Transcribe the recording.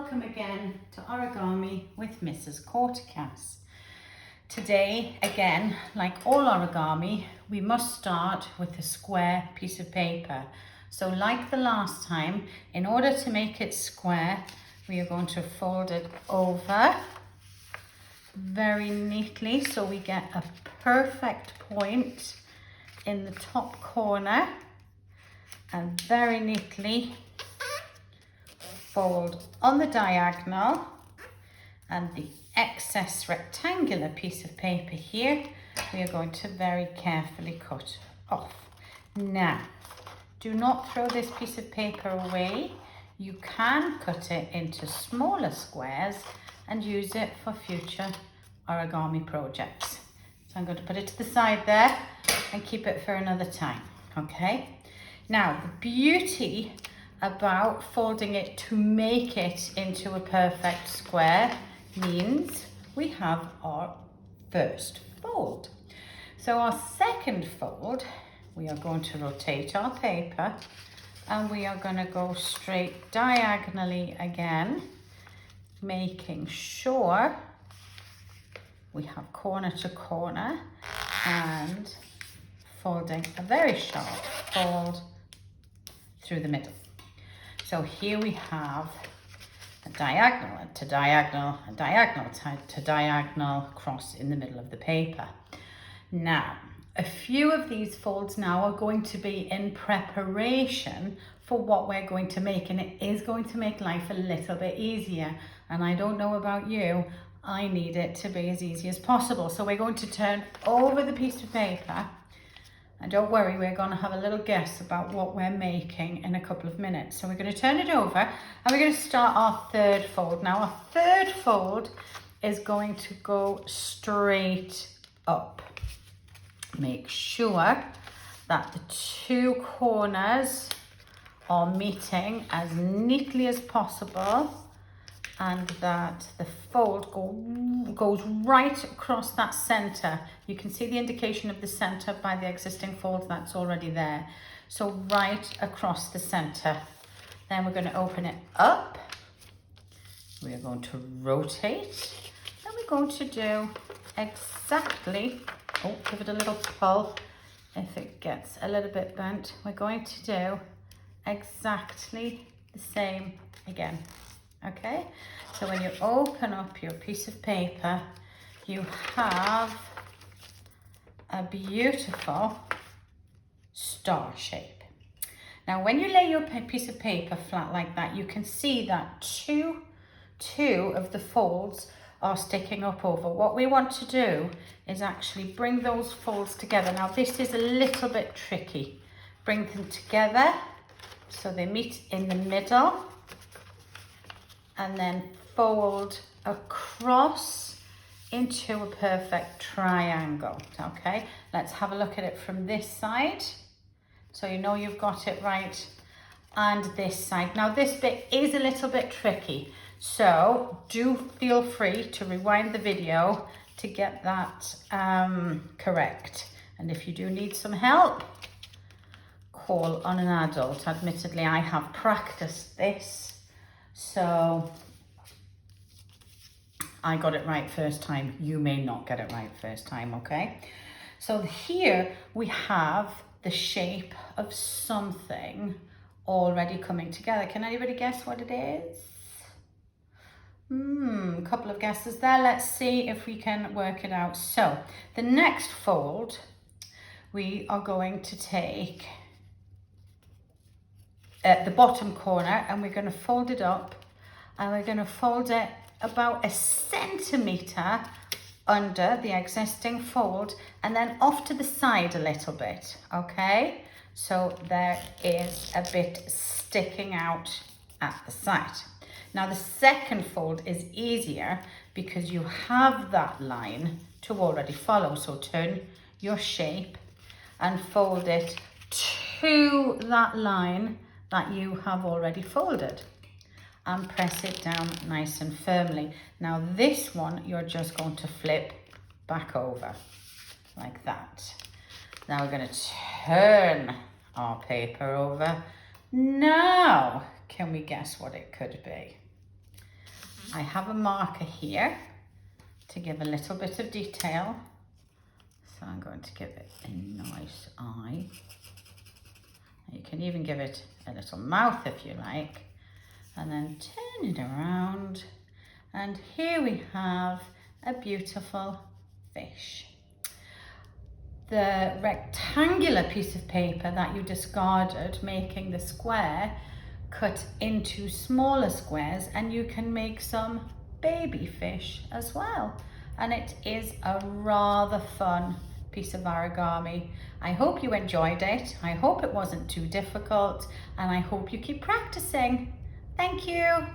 welcome again to Origami with Mrs. Corticas. Today, again, like all origami, we must start with a square piece of paper. So like the last time, in order to make it square, we are going to fold it over very neatly so we get a perfect point in the top corner, and very neatly fold on the diagonal, and the excess rectangular piece of paper here we are going to very carefully cut off. Now, do not throw this piece of paper away. You can cut it into smaller squares and use it for future origami projects. So I'm going to put it to the side there and keep it for another time, okay? Now, the beauty about folding it to make it into a perfect square means we have our first fold. So our second fold, we are going to rotate our paper and we are going to go straight diagonally again, making sure we have corner to corner and folding a very sharp fold through the middle. So here we have a diagonal to diagonal, a diagonal to diagonal cross in the middle of the paper. Now, a few of these folds now are going to be in preparation for what we're going to make, and it is going to make life a little bit easier. And I don't know about you, I need it to be as easy as possible. So we're going to turn over the piece of paper. And don't worry, we're going to have a little guess about what we're making in a couple of minutes. So we're going to turn it over and we're going to start our third fold. Now our third fold is going to go straight up. Make sure that the two corners are meeting as neatly as possible and that the fold goes right across that center. You can see the indication of the center by the existing fold that's already there. So right across the center. Then we're going to open it up. We are going to rotate. And we're going to do exactly, give it a little pull if it gets a little bit bent. We're going to do exactly the same again. Okay, so when you open up your piece of paper, you have a beautiful star shape. Now, when you lay your piece of paper flat like that, you can see that two of the folds are sticking up over. What we want to do is actually bring those folds together. Now, this is a little bit tricky. Bring them together so they meet in the middle, and then fold across into a perfect triangle, okay? Let's have a look at it from this side, so you know you've got it right, and this side. Now this bit is a little bit tricky, so do feel free to rewind the video to get that correct. And if you do need some help, call on an adult. Admittedly, I have practiced this, so I got it right first time. You may not get it right first time, okay? So here we have the shape of something already coming together. Can anybody guess what it is? A couple of guesses there. Let's see if we can work it out. So the next fold, we are going to take the bottom corner and we're going to fold it up, and we're going to fold it about 1 centimetre under the existing fold and then off to the side a little bit, okay? So there is a bit sticking out at the side. Now the second fold is easier because you have that line to already follow. So turn your shape and fold it to that line that you have already folded and press it down nice and firmly. Now this one, you're just going to flip back over like that. Now we're going to turn our paper over. Now, can we guess what it could be? I have a marker here to give a little bit of detail. So I'm going to give it a nice eye. You can even give it a little mouth if you like. And then turn it around. And here we have a beautiful fish. The rectangular piece of paper that you discarded, making the square, cut into smaller squares, and you can make some baby fish as well. And it is a rather fun piece of origami. I hope you enjoyed it. I hope it wasn't too difficult, and I hope you keep practicing. Thank you.